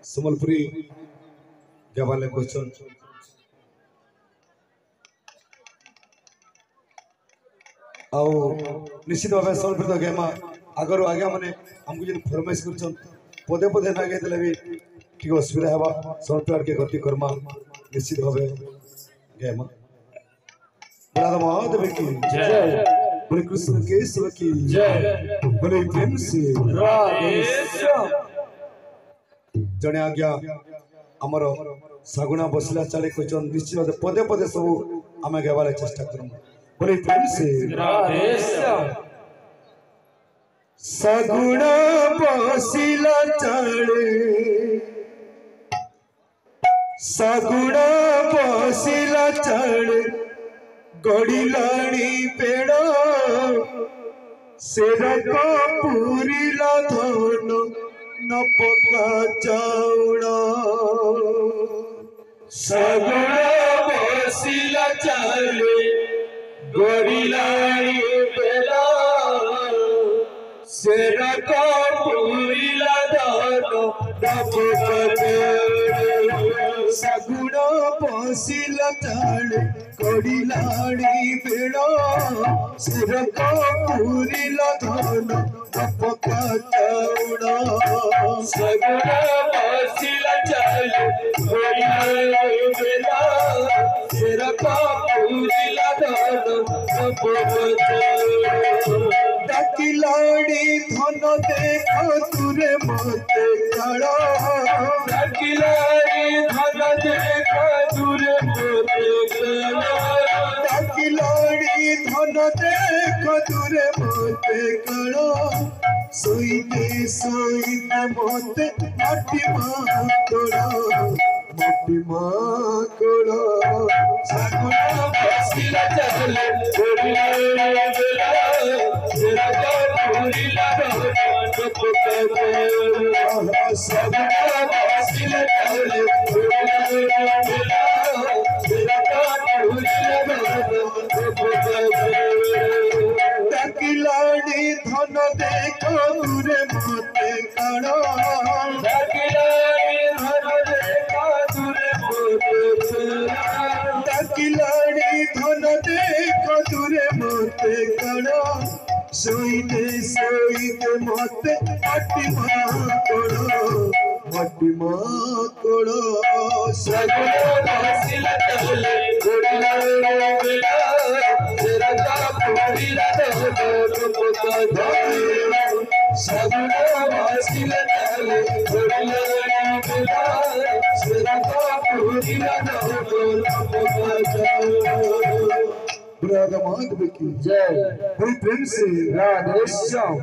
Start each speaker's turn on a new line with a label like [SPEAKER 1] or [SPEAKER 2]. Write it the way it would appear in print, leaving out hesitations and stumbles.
[SPEAKER 1] Sambalpuri गावाले question आउ निश्चित भाव सम्बलपुरी गेमा आगर आगे मैंने आमको जो फरमाइश कर पदे पदे नागे देले भी ठीक असुविधा हवा सम्बलपुर के गति कर्मा निश्चित भाव गेमा राधा महादेव की जय बोले कृष्ण केशव की जय बोले प्रेम से राधे जने आज्ञा आमर सागुणा बसला चले क्वेश्चन निश्चित भाव पदे पदे सब आम गावार चेष्टा करूँ बोले प्रेम से राधे सागुणा बसला चले सागुणा बसला चले गड़िलाणी पेड़ सेरक पूरीला धन न पका चाउड़ा
[SPEAKER 2] सगुणा बसिला चले गड़िलाणी पेड़ सेरक पूरीला धन न पका
[SPEAKER 1] सागुणा बसला चले गड़िलाणी पेड़ सेरक पूरीला धन न पका चाउड़ा
[SPEAKER 2] सगुणा बसिला चले गड़िलाणी पेड़ सेरक पूरीला धन न पका
[SPEAKER 1] डाकिलाड़ी धन देख तुरे मते काड़ा
[SPEAKER 2] डाकिलाड़ी धन देख तुरे मते काड़ा
[SPEAKER 1] डाकिलाड़ी धन देख तुरे मते काड़ा सोईते सोईते मते माटी माकोड़ा
[SPEAKER 2] सागुणा बसिला चले गड़िलाणी पूरीला धन सगुणा बसिला चले
[SPEAKER 1] डाकिलाड़ी धन देख तुरे मते काड़ा
[SPEAKER 2] डाकिलाड़ी धन देख तुरे मते
[SPEAKER 1] डाकिलाड़ी धन देख तुरे मते काड़ा सोईते सोईते मते माटी माकोड़ो
[SPEAKER 2] सगुणा बसिला चले गड़िलाणी सेरक पूरीला धन सगुणा बसिला चले गड़िलाणी सेरक पूरीला धन
[SPEAKER 1] राधा माधव की
[SPEAKER 2] जय
[SPEAKER 1] प्रेम से
[SPEAKER 2] राधे श्याम।